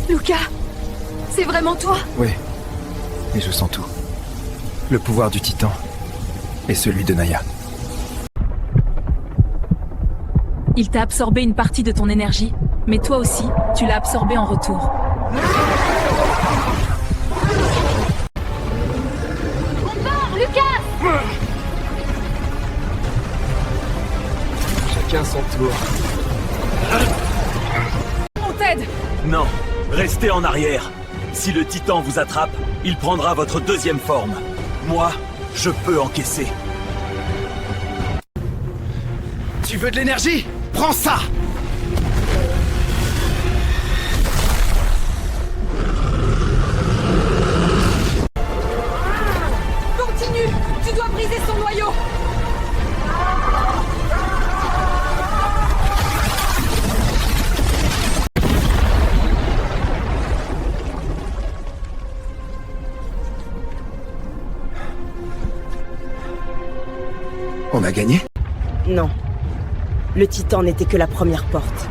Lucas, c'est vraiment toi? Oui, et je sens tout. Le pouvoir du Titan et celui de Naya. Il t'a absorbé une partie de ton énergie, mais toi aussi, tu l'as absorbé en retour. On part, Lucas! Chacun son tour. On t'aide! Non, restez en arrière. Si le Titan vous attrape, il prendra votre deuxième forme. Moi, je peux encaisser. Tu veux de l'énergie? Prends ça! Continue! Tu dois briser son noyau! On a gagné? Non. Le Titan n'était que la première porte.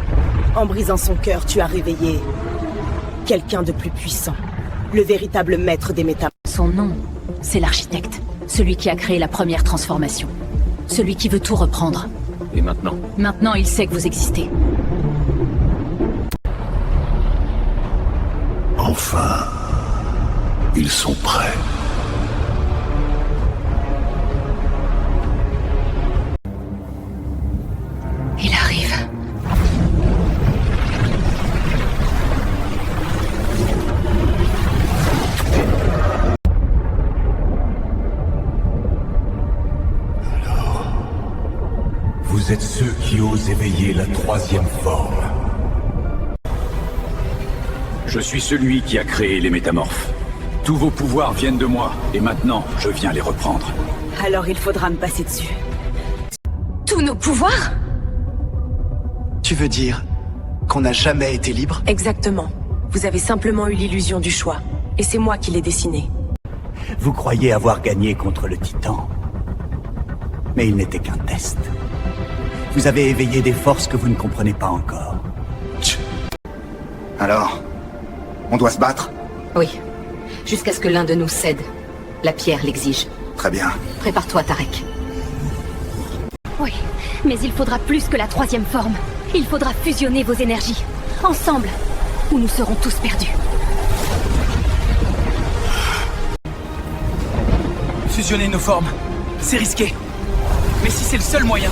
En brisant son cœur, tu as réveillé quelqu'un de plus puissant. Le véritable maître des méta... Son nom, c'est l'architecte. Celui qui a créé la première transformation. Celui qui veut tout reprendre. Et maintenant? Maintenant, il sait que vous existez. Enfin, ils sont prêts. Il arrive. Vous êtes ceux qui osent éveiller la troisième forme. Je suis celui qui a créé les métamorphes. Tous vos pouvoirs viennent de moi, et maintenant, je viens les reprendre. Alors il faudra me passer dessus. Tous nos pouvoirs? Tu veux dire qu'on n'a jamais été libre? Exactement. Vous avez simplement eu l'illusion du choix. Et c'est moi qui l'ai dessiné. Vous croyez avoir gagné contre le Titan. Mais il n'était qu'un test. Vous avez éveillé des forces que vous ne comprenez pas encore. Alors, on doit se battre? Oui. Jusqu'à ce que l'un de nous cède. La pierre l'exige. Très bien. Prépare-toi, Tarek. Oui, mais il faudra plus que la troisième forme. Il faudra fusionner vos énergies. Ensemble, ou nous serons tous perdus. Fusionner nos formes, c'est risqué. Mais si c'est le seul moyen...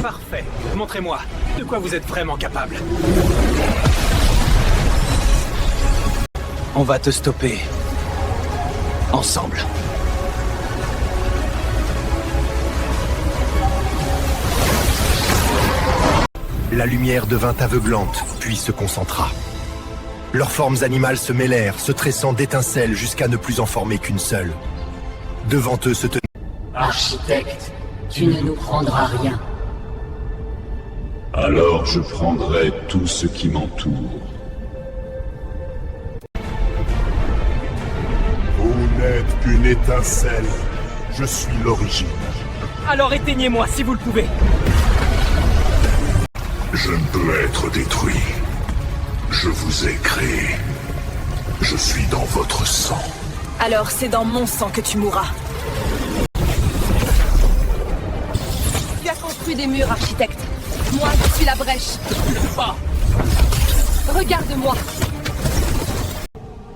Parfait. Montrez-moi de quoi vous êtes vraiment capable. On va te stopper. Ensemble. La lumière devint aveuglante, puis se concentra. Leurs formes animales se mêlèrent, se tressant d'étincelles jusqu'à ne plus en former qu'une seule. Devant eux se tenait... Architecte, tu ne nous prendras rien. Alors je prendrai tout ce qui m'entoure. Vous n'êtes qu'une étincelle. Je suis l'origine. Alors éteignez-moi si vous le pouvez. Je ne peux être détruit. Je vous ai créé. Je suis dans votre sang. Alors c'est dans mon sang que tu mourras. Tu as construit des murs, architecte. Moi, je suis la brèche. Regarde-moi.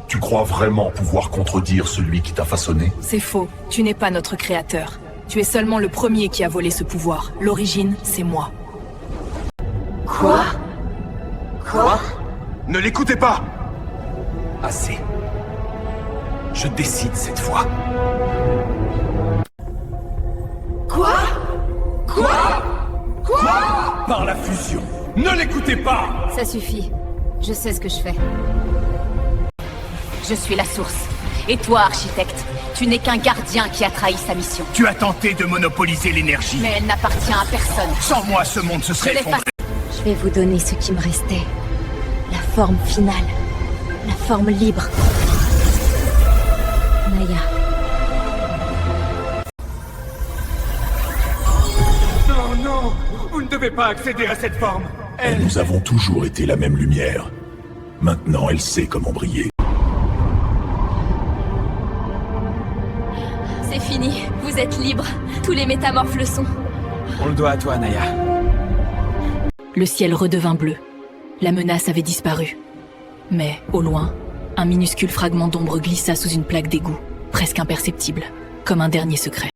Tu crois vraiment pouvoir contredire celui qui t'a façonné? C'est faux. Tu n'es pas notre créateur. Tu es seulement le premier qui a volé ce pouvoir. L'origine, c'est moi. Quoi? Ne l'écoutez pas! Assez. Je décide cette fois. Quoi? Par la fusion! Ne l'écoutez pas! Ça suffit. Je sais ce que je fais. Je suis la source. Et toi, architecte, tu n'es qu'un gardien qui a trahi sa mission. Tu as tenté de monopoliser l'énergie. Mais elle n'appartient à personne. Sans moi, ce monde se serait effondré. Je vais vous donner ce qui me restait. La forme finale. La forme libre. Naya. devez pas accéder à cette forme. Nous avons toujours été la même lumière. Maintenant, elle sait comment briller. C'est fini, vous êtes libre. Tous les métamorphes le sont. On le doit à toi, Naya. Le ciel redevint bleu. La menace avait disparu. Mais, au loin, un minuscule fragment d'ombre glissa sous une plaque d'égout, presque imperceptible, comme un dernier secret.